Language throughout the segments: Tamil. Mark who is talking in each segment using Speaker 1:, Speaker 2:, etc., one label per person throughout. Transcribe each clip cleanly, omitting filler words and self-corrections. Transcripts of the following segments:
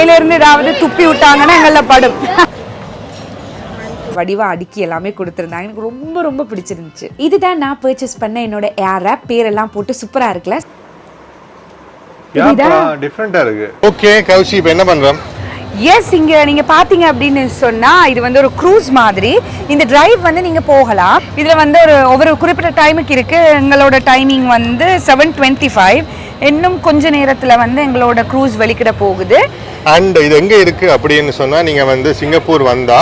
Speaker 1: மேல இருந்து ஏதாவது துப்பி விட்டாங்கன்னா எங்கள படும். வடிவா அடுக்கி எல்லாமே கொடுத்துருந்தாங்க. எனக்கு ரொம்ப ரொம்ப பிடிச்சிருந்துச்சு. இதுதான் நான் பர்ச்சேஸ் பண்ண என்னோட ஏர் ஆப். பேரெல்லாம் போட்டு சூப்பரா இருக்குல்ல.
Speaker 2: டிஃபரெண்டா இருக்கு. ஓகே கௌஷி, இப்போ என்ன பண்றோம்?
Speaker 1: எஸ், இங்க நீங்க பாத்தீங்க அப்படின்னு சொன்னா இது வந்து ஒரு க்ரூஸ் மாதிரி. இந்த டிரைவ் வந்து நீங்க போகலாம். இதுல வந்து ஒவ்வொரு குறிப்பிட்ட டைமுக்கு இருக்கு. எங்களோட டைமிங் வந்து 7:25. இன்னும் கொஞ்ச நேரத்துல வந்து எங்களோட க்ரூஸ் வெளிக்கிட போகுது.
Speaker 2: அண்ட் இது எங்க இருக்கு அப்படின்னு சொன்னா நீங்க வந்து சிங்கப்பூர் வந்தா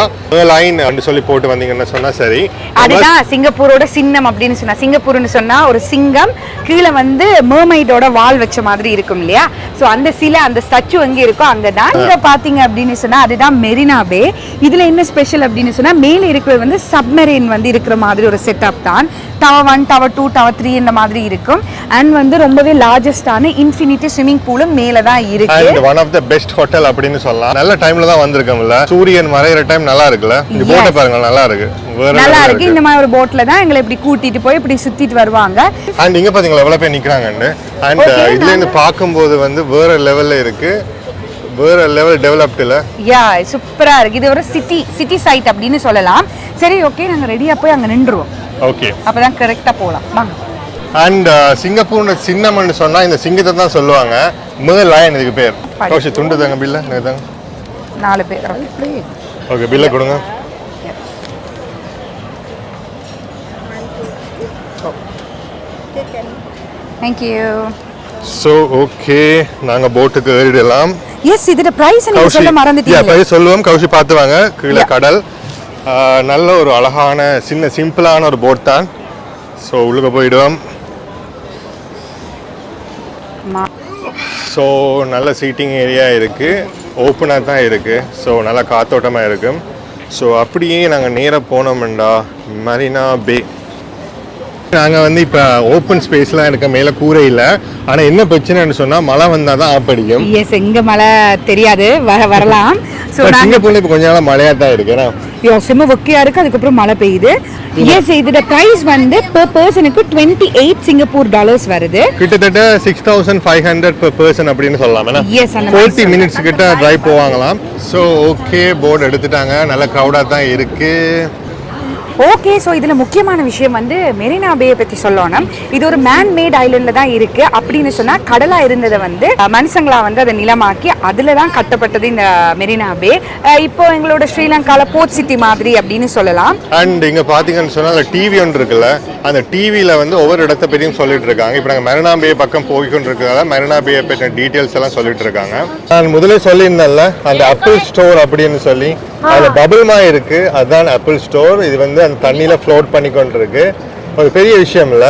Speaker 2: லைன் அப்படி சொல்லி போட்டு வந்தீங்கன்னு சொன்னா சரி.
Speaker 1: அதுதான் சிங்கப்பூரோட சின்னம் அப்படின்னு சொன்னா. சிங்கப்பூர்னு சொன்னா ஒரு சிங்கம், கீழே வந்து மர்மைடோட வால் வச்ச மாதிரி இருக்கும் இல்லையா? சோ அந்த சிலை, அந்த ஸ்டாச்சு எங்க இருக்கோ அங்கதான். இங்க பாத்தீங்க அப்படின்னு சொன்னா அதுதான் மெரினா பே. இதுல என்ன ஸ்பெஷல் அப்படின்னு சொன்னா மேல இருக்கிறது வந்து சப்மரீன் வந்து இருக்கிற மாதிரி ஒரு செட்டப் தான். டவர் 1, டவர் 2, டவர் 3 இந்த மாதிரி இருக்கும். அண்ட் வந்து ரொம்பவே லார்ஜஸ்டான இன்ஃபினிட்டி ஸ்விமிங் பூலும் மேல தான் இருக்கு.
Speaker 2: And one of the best hotel அப்படின்னு சொல்லலாம். நல்ல டைம்ல தான் வந்திருக்கோம்ல. சூரியன் மறையிற டைம் நல்லா இருக்குல்ல. இந்த போட் பாருங்க, நல்லா இருக்கு.
Speaker 1: நல்லா இருக்கு. இந்த மாதிரி ஒரு போட்ல தான் எங்களை இப்படி கூட்டிட்டு போய் இப்படி சுத்திட்டு வருவாங்க.
Speaker 2: அண்ட் இங்க பாத்தீங்களா எவ்வளவு பேர் நிக்கறாங்கன்னு. அண்ட் இதுல இருந்து பாக்கும்போது வந்து வேற லெவல்ல இருக்கு. வேற லெவல் டெவலப்ட்ல. யா,
Speaker 1: சூப்பரா இருக்கு. இது ஒரு சிட்டி சைட் அப்படின்னு சொல்லலாம். சரி, ஓகே, நாங்க ரெடியா போய் அங்க நின்றுவோம்.
Speaker 2: ஓகே,
Speaker 1: அப்பதான் கரெக்டா போலாம். வாங்க.
Speaker 2: அண்ட் சிங்கப்பூர்ல சின்னம்னு சொன்னா இந்த சிங்கத்தை தான் சொல்லுவாங்க. முதல் லயன் இதுக்கு பேர். கௌஷி துண்டு தாங்க பில்ல நேதாங்க.
Speaker 1: 4 பேர்.
Speaker 2: ஓகே, பில்ல கொடுங்க.
Speaker 1: Thank you.
Speaker 2: சோ ஓகே, நாங்க போட்டுக்கு ஏறிடலாம்.
Speaker 1: எஸ், இதோட பிரைஸ் நீங்க சொல்ல மறந்துட்டீங்க.
Speaker 2: பிரைஸ் சொல்லுவோம். கௌஷி பார்த்து வாங்க. கீழே கடல். நல்ல ஒரு அழகான சிம்பிளான ஒரு போட் தான். ஸோ உள்ளுக்க போயிடுவோம். ஸோ நல்ல சீட்டிங் ஏரியா இருக்குது. ஓப்பனாக தான் இருக்குது. ஸோ நல்லா காத்தோட்டமாக இருக்கும். ஸோ அப்படியே நாங்கள் நேராக போனோம்டா மரீனா பே. நாங்கள் வந்து இப்போ ஓப்பன் ஸ்பேஸ்லாம் இருக்க மேலே கூரை இல்லை. ஆனால் என்ன பிரச்சனைன்னு சொன்னால் மழை வந்தால் தான் ஆப் அடிக்கும்.
Speaker 1: எஸ், எங்கே மழை தெரியாது, வரலாம்.
Speaker 2: ஸோ சிங்கப்பூர்ல இப்போ கொஞ்ச நாள் மழையாக தான் இருக்கு.
Speaker 1: செம்ம வெக்கையா இருக்கு. அதுக்கப்புறம் மழை பெய்யுது. எஸ், இதோட பிரைஸ் வந்து பெர் பர்சனுக்கு 28 சிங்கப்பூர் டாலர்ஸ் வருது.
Speaker 2: கிட்டத்தட்ட 6500 பெர் பர்சன் அப்படின்னு சொல்லலாம்.
Speaker 1: எஸ்,
Speaker 2: 40 மினிட்ஸ் கிட்ட டிரைவ் போவாங்களாம். ஸோ ஓகே, போர்டு எடுத்துட்டாங்க. நல்ல க்ரௌடாக தான் இருக்கு.
Speaker 1: ஓகே, ஸோ இதில் முக்கியமான விஷயம் வந்து மெரினா பேயை பற்றி சொல்லணும். இது ஒரு மேன்மேட் ஐலண்டில் தான் இருக்குது. அப்படின்னு சொன்னால் கடலாக இருந்ததை வந்து மனுஷங்களா வந்து அதை நிலமாக்கி அதில் தான் கட்டப்பட்டது இந்த மெரினா பே. இப்போ எங்களோட ஸ்ரீலங்காவில் போர்ட் சிட்டி மாதிரி அப்படின்னு சொல்லலாம்.
Speaker 2: அண்ட் இங்கே பார்த்தீங்கன்னு சொன்னால் அந்த டிவி ஒன்று இருக்குல்ல, அந்த டிவியில் வந்து ஒவ்வொரு இடத்த பற்றியும் சொல்லிட்டு இருக்காங்க. இப்போ நாங்கள் மெரினா பே பக்கம் போய்கொண்டு இருக்கிறதால மெரினா பேயை பற்றின டீட்டெயில்ஸ் எல்லாம் சொல்லிட்டு இருக்காங்க. நான் முதலே சொல்லியிருந்தேன்ல அந்த ஆப்பிள் ஸ்டோர் அப்படின்னு சொல்லி, அதில் பபிள்மா இருக்கு. அதுதான் ஆப்பிள் ஸ்டோர். இது வந்து அந்த தண்ணியில ஃப்ளோட் பண்ணி கொண்டு இருக்கு. ஒரு பெரிய விஷயம் இல்ல?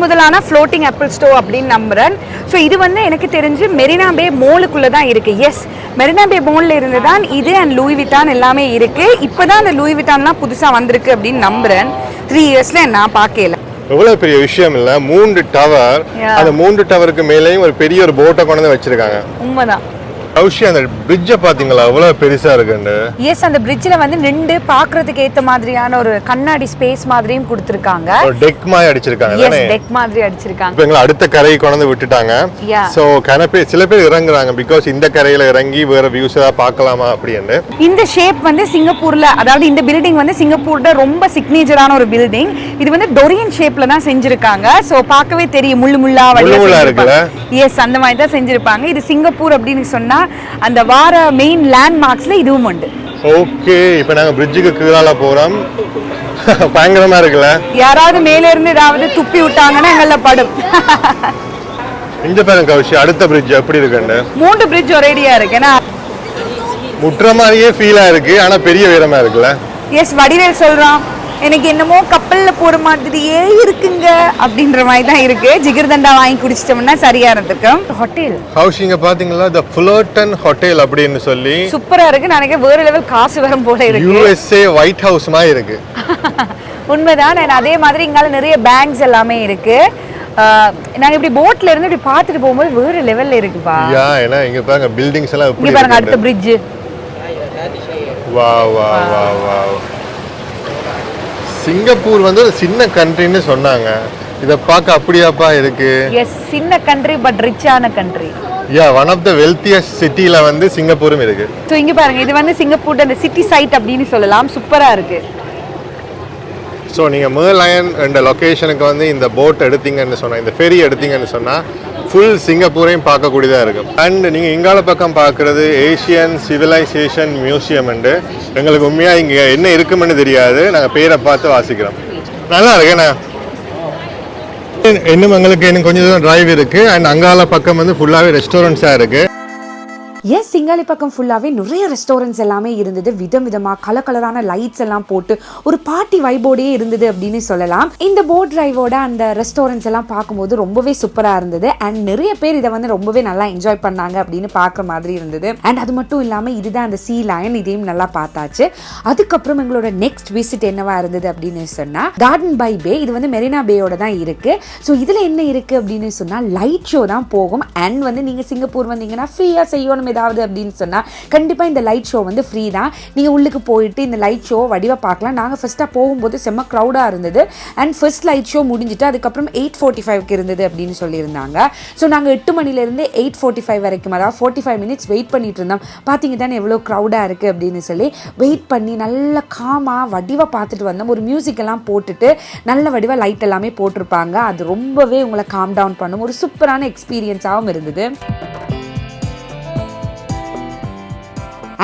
Speaker 1: முதலான ஃப்ளோட்டிங் ஆப்பிள் ஸ்டோர் அப்படின்னு நம்புறேன். ஸோ இது வந்து எனக்கு தெரிஞ்சு மெரினா பே மோலுக்குள்ள தான் இருக்கு. எஸ், மெரினா பே மோல்ல இருந்து தான் இது அண்ட் லூயி விட்டான் எல்லாமே இருக்கு. இப்போதான் அந்த லூயி விட்டான்லாம் புதுசா வந்திருக்கு அப்படின்னு நம்புறேன். 3 இயர்ஸ்ல நான் பார்க்கல.
Speaker 2: எவ்வளவு பெரிய விஷயம் இல்ல? 3 டவர். அந்த 3 டவருக்கு மேலேயும் ஒரு பெரிய ஒரு போட்டை கொண்டு வந்து வச்சிருக்காங்க.
Speaker 1: உண்மைதான்.
Speaker 2: கௌஷி, அந்த பிரிட்ஜை பாத்தீங்களா எவ்வளவு பெருசா இருக்குன்னு?
Speaker 1: எஸ், அந்த பிரிட்ஜ்ல வந்து நின்று பாக்குறதுக்கு ஏத்த மாதிரியான ஒரு கண்ணாடி ஸ்பேஸ் மாதிரியும் கொடுத்திருக்காங்க.
Speaker 2: ஒரு டெக் மாதிரி அடிச்சிருக்காங்க.
Speaker 1: எஸ், டெக் மாதிரி அடிச்சிருக்காங்க.
Speaker 2: இப்போ எங்களை அடுத்த கரையை கொண்டு வந்து விட்டுட்டாங்க. சோ சில பேர் இறங்குறாங்க. பிகாஸ் இந்த கரையில இறங்கி வேற வியூஸ் ஏதாவது பார்க்கலாமா அப்படின்னு.
Speaker 1: இந்த ஷேப் வந்து சிங்கப்பூர்ல, அதாவது இந்த பில்டிங் வந்து சிங்கப்பூர்ல ரொம்ப சிக்னேச்சரான ஒரு பில்டிங். இது வந்து டொரியன் ஷேப்ல தான் செஞ்சிருக்காங்க. சோ பார்க்கவே தெரியும், முள்ளு முள்ளா வடிவா இருக்குல்ல. எஸ், அந்த மாதிரி தான் செஞ்சிருப்பாங்க. இது சிங்கப்பூர் அப்படின்னு சொன்னா அந்த வார மெயின் லேண்ட்மார்க்ஸ்ல இதுவும் உண்டு.
Speaker 2: ஓகே, இப்போ நாங்க பிரிட்ஜுக்கு கீழால போறோம். பயங்கரமா இருக்குல்ல?
Speaker 1: யாராவது மேல இருந்து ஏதாவது துப்பி விட்டாங்கன்னா எங்கள படும்.
Speaker 2: இந்த பாருங்க கௌஷி, அடுத்த பிரிட்ஜ் எப்படி இருக்குன்னு.
Speaker 1: 3 பிரிட்ஜ் ஒரேடியா இருக்கு. ஏன்னா
Speaker 2: முற்ற மாதிரியே ஃபீலா இருக்கு. ஆனா பெரிய உயரமா இருக்குல்ல?
Speaker 1: எஸ், வடிவேல் சொல்றான், எனக்கு என்னமோ கப்பல்ல போற மாதிரியே இருக்குங்க அப்படின்ற மாதிரி தான் இருக்கு. ஜிகர்தண்டா வாங்கி குடிச்சிட்டோம்னா சரியா இருக்கும். ஹோட்டல்
Speaker 2: ஹவுசிங்க பாத்தீங்களா? தி ஃபுலர்டன் ஹோட்டல் அப்படின்னு சொல்லி
Speaker 1: சூப்பரா இருக்கு. நான் வேற லெவல் காசு வரும் போல இருக்கு.
Speaker 2: USA ஒயிட் ஹவுஸ் மாதிரி இருக்கு.
Speaker 1: உண்மைதான். அதே மாதிரி இங்கால நிறைய பேங்க்ஸ் எல்லாமே இருக்கு. நாங்க இப்படி போட்ல இருந்து இப்படி பாத்துட்டு போகும்போது வேற லெவல்ல இருக்குப்பா.
Speaker 2: யா, ஏன்னா இங்க பாருங்க பில்டிங்ஸ் எல்லாம் எப்படி
Speaker 1: இருக்கு பாருங்க. அடுத்த bridge.
Speaker 2: Wow wow wow wow. Singapore வந்து ஒரு சின்ன கண்ட்ரின்னு சொன்னாங்க. இத பார்க்க அப்படியாப்பா இருக்கு?
Speaker 1: எஸ், சின்ன கண்ட்ரி பட் ரிச்சான country.
Speaker 2: One of the wealthiest சிட்டில வந்து சிங்கப்பூரும் இருக்கு.
Speaker 1: ஸோ இங்க பாருங்க, இது வந்து சிங்கப்பூர் அந்த சிட்டி சைட் அப்படின்னு சொல்லலாம். சூப்பரா இருக்கு.
Speaker 2: ஸோ நீங்கள் மேர்லயன் என்ற லொக்கேஷனுக்கு வந்து இந்த போட் எடுத்தீங்கன்னு சொன்னால், இந்த ஃபெரி எடுத்தீங்கன்னு சொன்னால் ஃபுல் சிங்கப்பூரையும் பார்க்கக்கூடியதாக இருக்கும். அண்ட் நீங்கள் இங்கால பக்கம் பார்க்குறது ஏஷியன் சிவிலைசேஷன் மியூசியம் உண்டு. எங்களுக்கு உண்மையாக இங்கே என்ன இருக்குமென்னு தெரியாது, நாங்கள் பேரை பார்த்து வாசிக்கிறோம். நல்லா இருக்குண்ணா. இன்னும் எங்களுக்கு கொஞ்சம் தூரம் டிரைவ் இருக்குது. அண்ட் அங்கால பக்கம் வந்து ஃபுல்லாகவே ரெஸ்டாரண்ட்ஸாக இருக்குது.
Speaker 3: எஸ், சிங்காலி பக்கம் ஃபுல்லாகவே நிறைய ரெஸ்டாரண்ட்ஸ் எல்லாமே இருந்தது. விதவிதமாக கலரான லைட்ஸ் எல்லாம் போட்டு ஒரு பார்ட்டி வைபோடே இருந்தது அப்படின்னு சொல்லலாம். இந்த போட் டிரைவோட அந்த ரெஸ்டாரண்ட்ஸ் எல்லாம் பார்க்கும்போது ரொம்பவே சூப்பராக இருந்தது. அண்ட் நிறைய பேர் இதை வந்து ரொம்பவே நல்லா என்ஜாய் பண்ணாங்க அப்படின்னு பார்க்குற மாதிரி இருந்தது. அண்ட் அது மட்டும் இல்லாமல் இதுதான் அந்த சீ லயன், இதையும் நல்லா பார்த்தாச்சு. அதுக்கப்புறம் எங்களோட நெக்ஸ்ட் விசிட் என்னவா இருந்தது அப்படின்னு சொன்னால் கார்டன் பை பே. இது வந்து மெரினா பேயோட தான் இருக்குது. ஸோ இதில் என்ன இருக்குது அப்படின்னு சொன்னால் லைட் ஷோ தான் போகும். அண்ட் வந்து நீங்கள் சிங்கப்பூர் வந்தீங்கன்னா ஃப்ரீயாக செய்யணும் ஏதாவது அப்படின்னு சொன்னால் கண்டிப்பாக இந்த லைட் ஷோ வந்து ஃப்ரீ தான். நீங்கள் உள்ளுக்கு போயிட்டு இந்த லைட் ஷோ வடிவாக பார்க்கலாம். நாங்கள் ஃபஸ்ட்டாக போகும்போது செம்ம க்ரௌடாக இருந்தது. அண்ட் ஃபர்ஸ்ட் லைட் ஷோ முடிஞ்சிட்டு அதுக்கப்புறம் 8:45 இருந்தது அப்படின்னு சொல்லியிருந்தாங்க. ஸோ நாங்கள் 8 மணிலேருந்து 8:45 வரைக்கும், அதாவது 45 மினிட்ஸ் வெயிட் பண்ணிட்டு இருந்தோம். பார்த்தீங்க தானே எவ்வளோ க்ரௌடாக இருக்குது அப்படின்னு சொல்லி வெயிட் பண்ணி நல்ல காமாக வடிவாக பார்த்துட்டு வந்தோம். ஒரு மியூசிக் எல்லாம் போட்டுட்டு நல்ல வடிவாக லைட் எல்லாமே போட்டிருப்பாங்க. அது ரொம்பவே உங்களை காம் டவுன் பண்ணும். ஒரு சூப்பரான எக்ஸ்பீரியன்ஸாகவும் இருந்தது.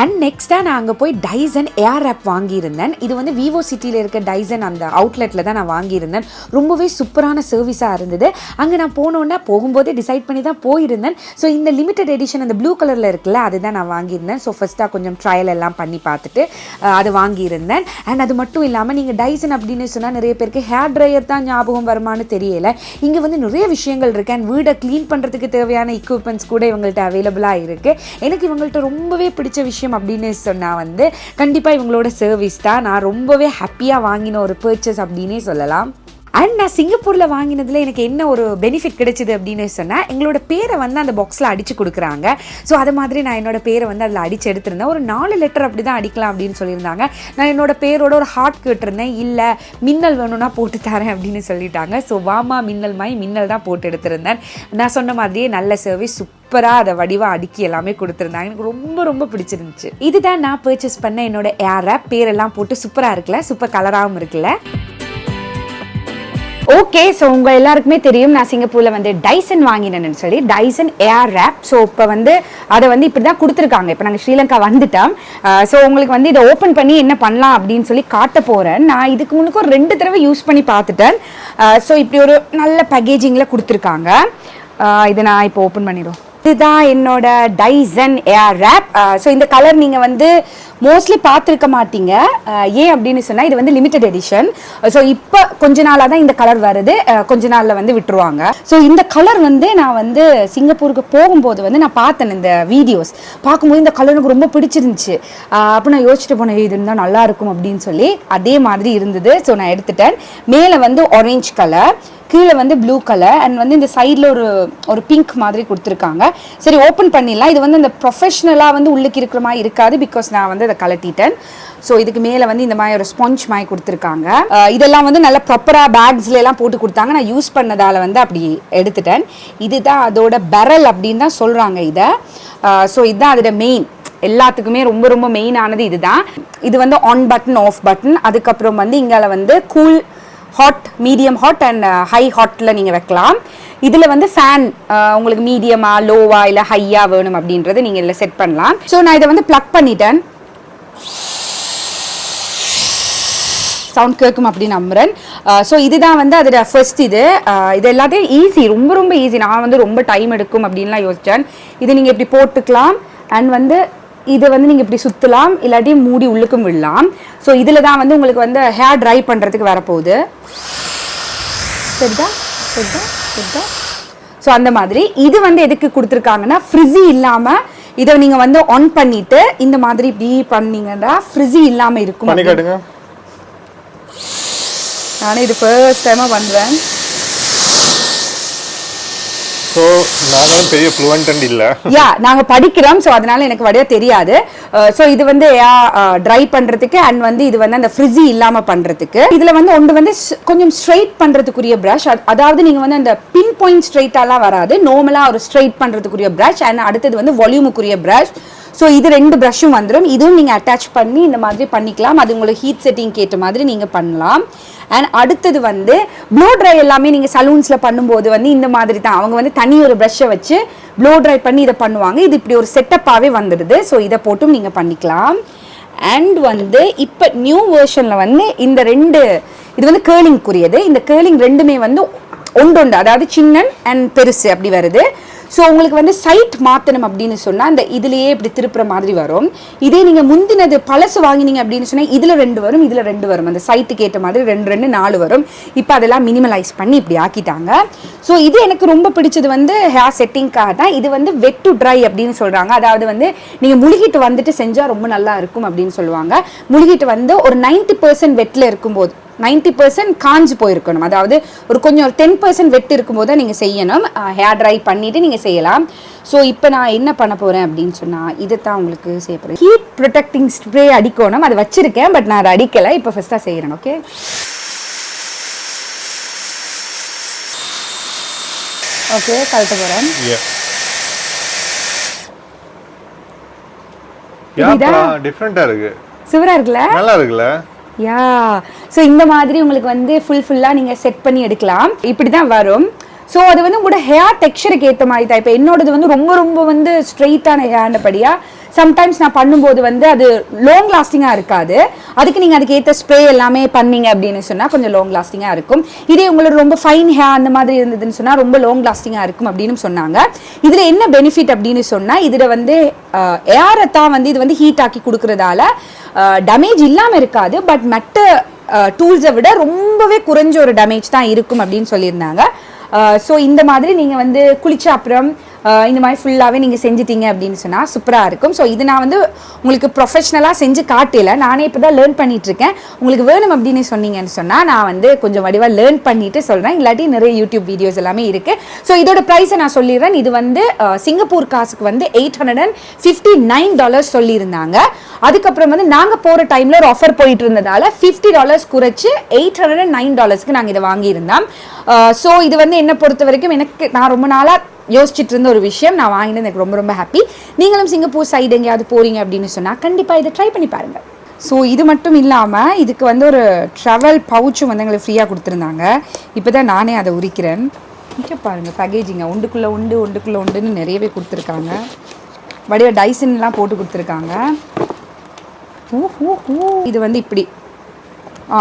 Speaker 3: அண்ட் நெக்ஸ்ட்டாக நான் அங்கே போய் டைசன் ஏர் ஆப் வாங்கியிருந்தேன். இது வந்து விவோ சிட்டியில் இருக்க டைசன் அந்த அவுட்லெட்டில் தான் நான் வாங்கியிருந்தேன். ரொம்பவே சூப்பரான சர்வீஸாக இருந்தது. அங்கே நான் போனோன்னா போகும்போதே டிசைட் பண்ணி தான் போயிருந்தேன். ஸோ இந்த லிமிடெட் எடிஷன் அந்த ப்ளூ கலரில் இருக்குல்ல, அதுதான் நான் வாங்கியிருந்தேன். ஸோ ஃபஸ்ட்டாக கொஞ்சம் ட்ரையல் எல்லாம் பண்ணி பார்த்துட்டு அது வாங்கியிருந்தேன். அண்ட் அது மட்டும் இல்லாமல் நீங்கள் டைசன் அப்படின்னு சொன்னால் நிறைய பேருக்கு ஹேர் ட்ரையர் தான் ஞாபகம் வருமானு தெரியலை. இங்கே வந்து நிறைய விஷயங்கள் இருக்குது. அண்ட் வீடை க்ளீன் பண்ணுறதுக்கு தேவையான எக்யூப்மெண்ட்ஸ் கூட இவங்கள்ட்ட அவைலபிளாக இருக்குது. எனக்கு இவங்கள்ட்ட ரொம்பவே பிடிச்ச விஷயம் அப்படின்னு சொன்னால் வந்து கண்டிப்பாக இவங்களோட சர்வீஸ் தான். நான் ரொம்பவே ஹாப்பியாக வாங்கின ஒரு பர்ச்சேஸ் அப்படின்னே சொல்லலாம். அண்ட் நான் சிங்கப்பூரில் வாங்கினதில் எனக்கு என்ன ஒரு பெனிஃபிட் கிடைச்சிது அப்படின்னு சொன்னால் எங்களோட பேரை வந்து அந்த பாக்ஸில் அடித்து கொடுக்குறாங்க. ஸோ அது மாதிரி நான் என்னோடய பேரை வந்து அதில் அடித்து எடுத்திருந்தேன். ஒரு 4 லெட்டர் அப்படி தான் அடிக்கலாம் அப்படின்னு சொல்லியிருந்தாங்க. நான் என்னோடய பேரோட ஒரு ஹார்ட் கேட்டிருந்தேன். இல்லை மின்னல் வேணும்னா போட்டு தரேன் அப்படின்னு சொல்லிட்டாங்க. ஸோ வாமா மின்னல் மாய் மின்னல் தான் போட்டு எடுத்திருந்தேன். நான் சொன்ன மாதிரியே நல்ல சர்வீஸ், சூப்பராக அதை வடிவாக அடுக்கி எல்லாமே கொடுத்துருந்தாங்க. எனக்கு ரொம்ப ரொம்ப பிடிச்சிருந்துச்சு. இதுதான் நான் பர்ச்சேஸ் பண்ண என்னோட ஏர் ஆப். பேரெல்லாம் போட்டு சூப்பராக இருக்குல்ல, சூப்பர் கலராகவும் இருக்குல்ல.
Speaker 1: ஓகே, ஸோ உங்கள் எல்லாருக்குமே தெரியும் நான் சிங்கப்பூரில் வந்து டைசன் வாங்கினேன்னு சொல்லி, டைசன் ஏர் ஆப். ஸோ இப்போ வந்து அதை வந்து இப்படி தான் கொடுத்துருக்காங்க. இப்போ நாங்கள் ஸ்ரீலங்கா வந்துட்டோம். ஸோ உங்களுக்கு வந்து இதை ஓப்பன் பண்ணி என்ன பண்ணலாம் அப்படின்னு சொல்லி காட்ட போகிறேன். நான் இதுக்கு முன்னுக்கு ஒரு 2 தடவை யூஸ் பண்ணி பார்த்துட்டேன். ஸோ இப்படி ஒரு நல்ல பேக்கேஜிங்கில் கொடுத்துருக்காங்க. இதை நான் இப்போ ஓப்பன் பண்ணிடுவோம். இதுதான் என்னோட டைசன் ஏர் ஆப். ஸோ இந்த கலர் நீங்கள் வந்து மோஸ்ட்லி பார்த்துருக்க மாட்டீங்க. ஏன் அப்படின்னு சொன்னால் இது வந்து லிமிடெட் எடிஷன். ஸோ இப்போ கொஞ்ச நாளாக தான் இந்த கலர் வருது. கொஞ்ச நாளில் வந்து விட்டுருவாங்க. ஸோ இந்த கலர் வந்து நான் வந்து சிங்கப்பூருக்கு போகும்போது வந்து நான் பார்த்தேன் இந்த வீடியோஸ். பார்க்கும்போது இந்த கலர் எனக்கு ரொம்ப பிடிச்சிருந்துச்சு. அப்போ நான் யோசிச்சுட்டு போனேன், இது இருந்தால் நல்லாயிருக்கும் அப்படின்னு சொல்லி. அதே மாதிரி இருந்தது. ஸோ நான் எடுத்துட்டேன். மேலே வந்து ஆரஞ்சு கலர், கீழே வந்து ப்ளூ கலர், அண்ட் வந்து இந்த சைடில் ஒரு பிங்க் மாதிரி கொடுத்துருக்காங்க. சரி, ஓப்பன் பண்ணிடலாம். இது வந்து இந்த ப்ரொஃபஷ்னலாக வந்து உள்ளுக்கு இருக்கிற மாதிரி இருக்காது. பிகாஸ் நான் வந்து அதை கலட்டிட்டேன். ஸோ இதுக்கு மேலே வந்து இந்த மாதிரி ஒரு ஸ்பாஞ்ச் மாதிரி கொடுத்துருக்காங்க. இதெல்லாம் வந்து நல்ல ப்ராப்பராக பேக்ஸ்ல எல்லாம் போட்டு கொடுத்தாங்க. நான் யூஸ் பண்ணதால் வந்து அப்படி எடுத்துட்டேன். இதுதான் அதோட பெரல் அப்படின்னு தான் சொல்கிறாங்க இதை. ஸோ இதுதான் அதோட மெயின், எல்லாத்துக்குமே ரொம்ப ரொம்ப மெயினானது இதுதான். இது வந்து ஆன் பட்டன், ஆஃப் பட்டன். அதுக்கப்புறம் வந்து இங்கே வந்து cool, hot, medium hot and high ஹாட்டில் நீங்கள் வைக்கலாம். இதில் வந்து ஃபேன் உங்களுக்கு மீடியமா, லோவா இல்லை ஹையாக வேணும் அப்படின்றது நீங்கள் இதில் செட் பண்ணலாம். ஸோ நான் இதை வந்து ப்ளக் பண்ணிட்டேன். சவுண்ட் கேட்கும் அப்படின்னு நம்புறேன். ஸோ இதுதான் வந்து அதோட ஃபர்ஸ்ட். இது எல்லாத்தையும் ஈஸி, ரொம்ப ரொம்ப ஈஸி. நான் வந்து ரொம்ப டைம் எடுக்கும் அப்படின்லாம் யோசித்தேன். இது நீங்கள் இப்படி போட்டுக்கலாம். அண்ட் வந்து இதை வந்து நீங்கள் இப்படி சுற்றலாம், இல்லாட்டி மூடி உள்ளுக்கும் விடலாம். ஸோ இதில் தான் வந்து உங்களுக்கு வந்து ஹேர் ட்ரை பண்ணுறதுக்கு வரப்போகுது. சரிதா சரிதா சரிதா. ஸோ அந்த மாதிரி இது வந்து எதுக்கு கொடுத்துருக்காங்கன்னா, ஃப்ரிஸி இல்லாமல் இதை நீங்கள் வந்து ஆன் பண்ணிவிட்டு இந்த மாதிரி இப்படி பண்ணீங்கன்னா ஃப்ரிஸி இல்லாமல் இருக்கும். நானே இது ஃபர்ஸ்ட் டைமாக பண்ணுறேன்.
Speaker 2: ஸோ நாங்களும் பெரிய ஃப்ளூவன்ட் இல்லை.
Speaker 1: யா நாங்க படிக்கிறோம், ஸோ அதனால எனக்கு வடிவா தெரியாது. ஸோ இது வந்து ட்ரை பண்றதுக்கு அண்ட் வந்து இது வந்து அந்த ஃப்ரிஸி இல்லாம பண்றதுக்கு. இதுல வந்து ஒன்று வந்து கொஞ்சம் ஸ்ட்ரைட் பண்றதுக்குரிய ப்ரஷ், அதாவது நீங்க வந்து அந்த பின் பாயிண்ட் ஸ்ட்ரைட்டாலாம் வராது, நார்மலா ஒரு ஸ்ட்ரைட் பண்றதுக்குரிய ப்ரஷ் அண்ட் அடுத்தது வந்து வால்யூமுக்குரிய ப்ரஷ். ஸோ இது 2 ப்ரஷ்ஷும் வந்துடும். இதுவும் நீங்கள் அட்டாச் பண்ணி இந்த மாதிரி பண்ணிக்கலாம். அது உங்களுக்கு ஹீட் செட்டிங் ஏற்ற மாதிரி நீங்கள் பண்ணலாம். அண்ட் அடுத்தது வந்து ப்ளோ ட்ரை எல்லாமே நீங்கள் சலூன்ஸில் பண்ணும்போது வந்து இந்த மாதிரி தான் அவங்க வந்து தனி ஒரு ப்ரஷ்ஷை வச்சு ப்ளோ ட்ரை பண்ணி இதை பண்ணுவாங்க. இது இப்படி ஒரு செட்டப்பாகவே வந்துடுது. ஸோ இதை போட்டும் நீங்கள் பண்ணிக்கலாம். அண்ட் வந்து இப்போ நியூ வேர்ஷனில் வந்து இந்த 2 இது வந்து கேர்லிங்குரியது. இந்த கேர்லிங் 2மே வந்து ஒன்று, அதாவது சின்ன அண்ட் பெருசு அப்படி வருது. ஸோ உங்களுக்கு வந்து சைட் மாற்றணும் அப்படின்னு சொன்னால் இந்த இதுலேயே இப்படி திருப்புற மாதிரி வரும். இதே நீங்கள் முந்தினது பழசு வாங்கினீங்க அப்படின்னு சொன்னால் இதில் 2 வரும், இதில் 2 வரும். அந்த சைட்டுக்கு ஏற்ற மாதிரி 2 4 வரும். இப்போ அதெல்லாம் மினிமலைஸ் பண்ணி இப்படி ஆக்கிட்டாங்க. ஸோ இது எனக்கு ரொம்ப பிடிச்சது வந்து ஹேர் செட்டிங்காக தான். இது வந்து வெட் டு ட்ரை அப்படின்னு சொல்கிறாங்க. அதாவது வந்து நீங்கள் முழுகிட்டு வந்துட்டு செஞ்சால் ரொம்ப நல்லா இருக்கும் அப்படின்னு சொல்லுவாங்க. முழுகிட்டு வந்து ஒரு 90% வெட்டில் இருக்கும்போது 90% காஞ்சு போயிருக்கணும். அதாவது ஒரு கொஞ்சம் ஒரு 10% வெட்டு இருக்கும்போது தான் நீங்கள் செய்யணும். ஹேர் ட்ரை பண்ணிவிட்டு நீங்கள் செய்யலாம். ஸோ இப்போ நான் என்ன பண்ண போகிறேன் அப்படின்னு சொன்னால் இதை தான் உங்களுக்கு செய்ய போகிறேன். ஹீட் ப்ரொடெக்டிங் ஸ்ப்ரே அடிக்கணும், அதை வச்சுருக்கேன், பட் நான் அதை அடிக்கலை. இப்போ ஃபஸ்ட்டாக செய்கிறேன். ஓகே, ஓகே கழட்ட போகிறேன்.
Speaker 2: டிஃப்ரெண்டா இருக்கு,
Speaker 1: சிவரா இருக்குல்ல, நல்லா
Speaker 2: இருக்குல்ல.
Speaker 1: யா ஸோ இந்த மாதிரி உங்களுக்கு வந்து ஃபுல்லாக நீங்கள் செட் பண்ணி எடுக்கலாம். இப்படி தான் வரும். ஸோ அது வந்து உங்களோட ஹேர் டெக்ஸ்சருக்கு ஏற்ற மாதிரி தான். இப்போ என்னோடது வந்து ரொம்ப வந்து ஸ்ட்ரெயிட்டான ஹேர்ன்றபடியாக சம்டைம்ஸ் நான் பண்ணும்போது வந்து அது லாங் லாஸ்டிங்காக இருக்காது. அதுக்கு நீங்கள் அதுக்கு ஏற்ற ஸ்ப்ரே எல்லாமே பண்ணீங்க அப்படின்னு சொன்னால் கொஞ்சம் லாங் லாஸ்டிங்காக இருக்கும். இதே உங்களோட ரொம்ப ஃபைன் ஹேர் அந்த மாதிரி இருந்ததுன்னு சொன்னால் ரொம்ப லாங் லாஸ்டிங்காக இருக்கும் அப்படின்னு சொன்னாங்க. இதில் என்ன பெனிஃபிட் அப்படின்னு சொன்னால் இதில் வந்து ஏரை தான் வந்து இது வந்து ஹீட் ஆக்கி கொடுக்குறதால டேமேஜ் இல்லாமல் இருக்காது. பட் மற்ற டூல்ஸை விட ரொம்பவே குறைஞ்ச ஒரு டேமேஜ் தான் இருக்கும் அப்படின்னு சொல்லியிருந்தாங்க. ஸோ இந்த மாதிரி நீங்கள் வந்து குளிச்ச அப்புறம் இந்த மாதிரி ஃபுல்லாகவே நீங்கள் செஞ்சிட்டீங்க அப்படின்னு சொன்னால் சூப்பராக இருக்கும். ஸோ இது நான் வந்து உங்களுக்கு ப்ரொஃபஷ்னலாக செஞ்சு காட்டல, நானே இப்போ தான் லேர்ன் பண்ணிகிட்ருக்கேன். உங்களுக்கு வேணும் அப்படின்னு சொன்னீங்கன்னு சொன்னால் நான் வந்து கொஞ்சம் வடிவாக லேர்ன் பண்ணிவிட்டு சொல்கிறேன். இல்லாட்டி நிறைய யூடியூப் வீடியோஸ் எல்லாமே இருக்குது. ஸோ இதோட ப்ரைஸை நான் சொல்லிடுறேன். இது வந்து சிங்கப்பூர் காசுக்கு வந்து $859 சொல்லியிருந்தாங்க. அதுக்கப்புறம் வந்து நாங்கள் போகிற டைமில் ஒரு ஆஃபர் போயிட்டு இருந்ததால் $50 குறைச்சி $809 நாங்கள் இதை வாங்கியிருந்தோம். ஸோ இது வந்து என்னை பொறுத்த வரைக்கும் நான் ரொம்ப நாளாக யோசிச்சுட்டு இருந்த ஒரு விஷயம். நான் வாங்கினது எனக்கு ரொம்ப ஹாப்பி. நீங்களும் சிங்கப்பூர் சைடு எங்கேயாவது போகிறீங்க அப்படின்னு சொன்னால் கண்டிப்பாக இதை ட்ரை பண்ணி பாருங்கள். ஸோ இது மட்டும் இல்லாமல் இதுக்கு வந்து ஒரு ட்ராவல் பவுச்சும் வந்து எங்களுக்கு ஃப்ரீயாக கொடுத்துருந்தாங்க. இப்போ தான் நானே அதை உரிக்கிறேன். இங்கே பாருங்கள் பேக்கேஜிங்க, ஒன்றுக்குள்ளே உண்டுன்னு நிறையவே கொடுத்துருக்காங்க. வடிவ டைசன்லாம் போட்டு கொடுத்துருக்காங்க. இது வந்து இப்படி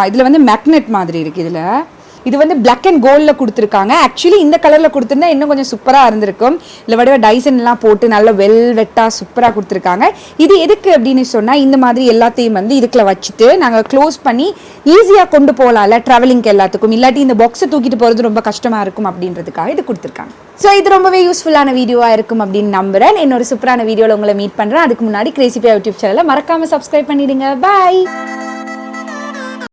Speaker 1: இதில் வந்து மேக்னெட் மாதிரி இருக்குது. இதில் இது வந்து பிளாக் அண்ட் கோல்டில் கொடுத்துருக்காங்க. ஆக்சுவலி இந்த கலரில் கொடுத்துருந்தா இன்னும் கொஞ்சம் சூப்பராக இருந்திருக்கும். இல்லை வடிவ டைசன்லாம் போட்டு நல்ல வெல்வெட்டாக சூப்பராக கொடுத்துருக்காங்க. இது எதுக்கு அப்படின்னு சொன்னால் இந்த மாதிரி எல்லாத்தையும் வந்து இதுக்குள்ள வச்சுட்டு நாங்கள் க்ளோஸ் பண்ணி ஈஸியாக கொண்டு போகலாம்ல ட்ராவலிங்க்கு எல்லாத்துக்கும். இல்லாட்டி இந்த பாக்ஸை தூக்கிட்டு போகிறது ரொம்ப கஷ்டமாக இருக்கும் அப்படின்றதுக்காக இது கொடுத்துருக்காங்க. ஸோ இது ரொம்பவே யூஸ்ஃபுல்லான வீடியோவாக இருக்கும் அப்படின்னு நம்புகிறேன். இன்னொரு சூப்பரான வீடியோவில் உங்களை மீட் பண்ணுறேன். அதுக்கு முன்னாடி கிரேசி பிரியா யூடியூப் சேனலை மறக்காமல் சப்ஸ்கிரைப் பண்ணிடுங்க. பாய்.